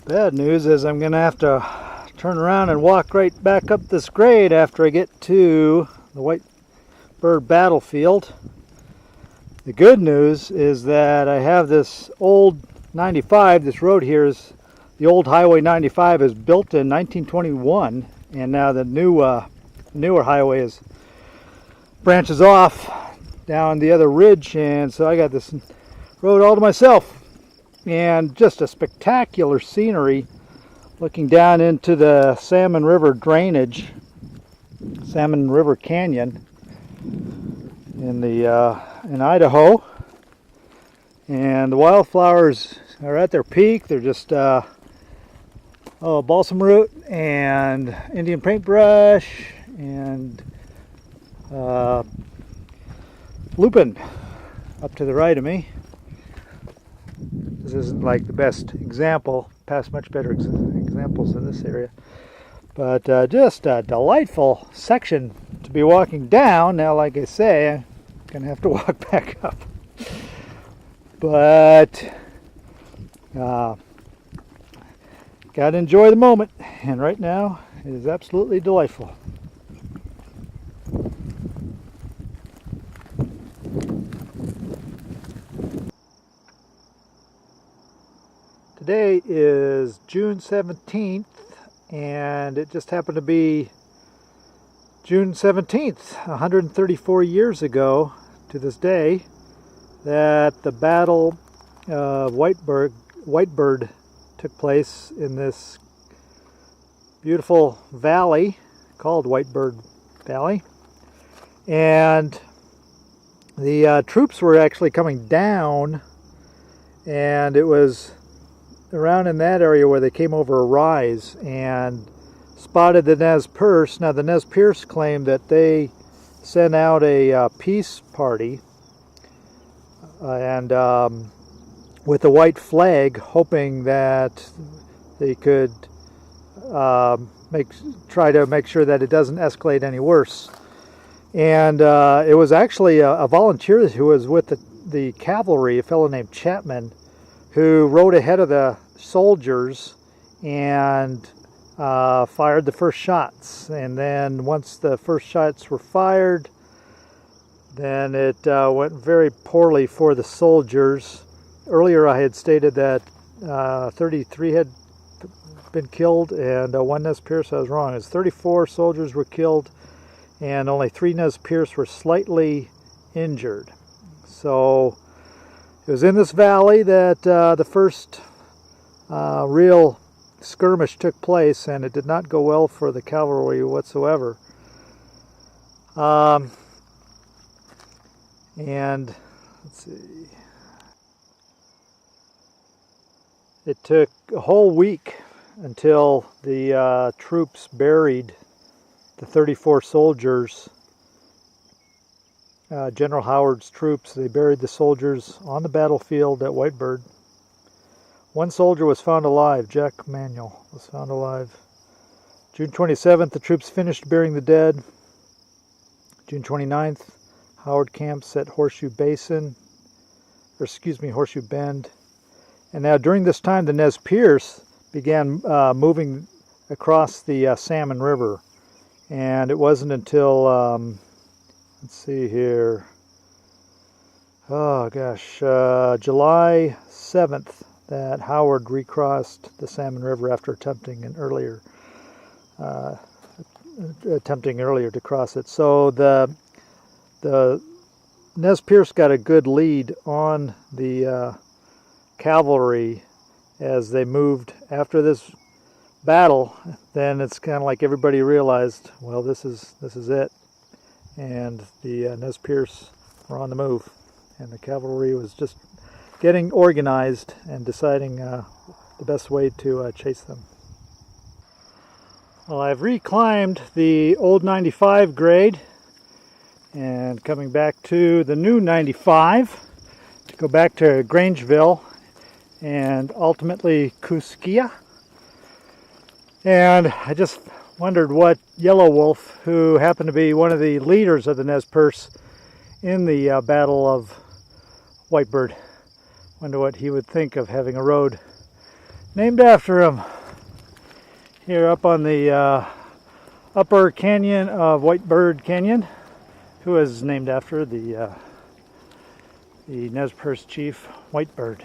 Bad news is I'm going to have to turn around and walk right back up this grade after I get to the Whitebird battlefield. The good news is that I have this old 95. This road here is the old Highway 95, is built in 1921, and now the newer highway branches off down the other ridge, and so I got this road all to myself. And just a spectacular scenery looking down into the Salmon River drainage, Salmon River Canyon in Idaho. And the wildflowers are at their peak. They're just balsam root and Indian paintbrush and lupin up to the right of me. This isn't like the best example, past much better examples in this area, but just a delightful section to be walking down. Now, like I say, I'm gonna have to walk back up, but gotta enjoy the moment, and right now it is absolutely delightful. Today is June 17th, and it just happened to be June 17th, 134 years ago to this day, that the Battle of Whitebird took place in this beautiful valley called Whitebird Valley. And the troops were actually coming down, and it was around in that area where they came over a rise and spotted the Nez Perce. Now, the Nez Perce claimed that they sent out a peace party and with a white flag, hoping that they could try to make sure that it doesn't escalate any worse. And it was actually a volunteer who was with the cavalry, a fellow named Chapman, who rode ahead of the soldiers and fired the first shots. And then once the first shots were fired, then it went very poorly for the soldiers. Earlier I had stated that 33 had been killed, and one Nez Perce, I was wrong. It's 34 soldiers were killed, and only 3 Nez Perce were slightly injured. So it was in this valley that the first real skirmish took place, and it did not go well for the cavalry whatsoever. And let's see, it took a whole week until the troops buried the 34 soldiers. General Howard's troops, they buried the soldiers on the battlefield at Whitebird. One soldier was found alive. Jack Manuel was found alive. June 27th, the troops finished burying the dead. June 29th, Howard camps at Horseshoe Bend. And now during this time, the Nez Perce began moving across the Salmon River. And it wasn't until, let's see here, July 7th, that Howard recrossed the Salmon River after attempting earlier to cross it. So the Nez Perce got a good lead on the cavalry as they moved after this battle. Then it's kind of like everybody realized, well, this is it, and the Nez Perce were on the move, and the cavalry was just getting organized and deciding the best way to chase them. Well, I've reclimbed the old 95 grade and coming back to the new 95 to go back to Grangeville and ultimately Kuskia. And I just wondered what Yellow Wolf, who happened to be one of the leaders of the Nez Perce in the Battle of Whitebird, wonder what he would think of having a road named after him. Here up on the upper canyon of Whitebird Canyon, who is named after the Nez Perce chief Whitebird.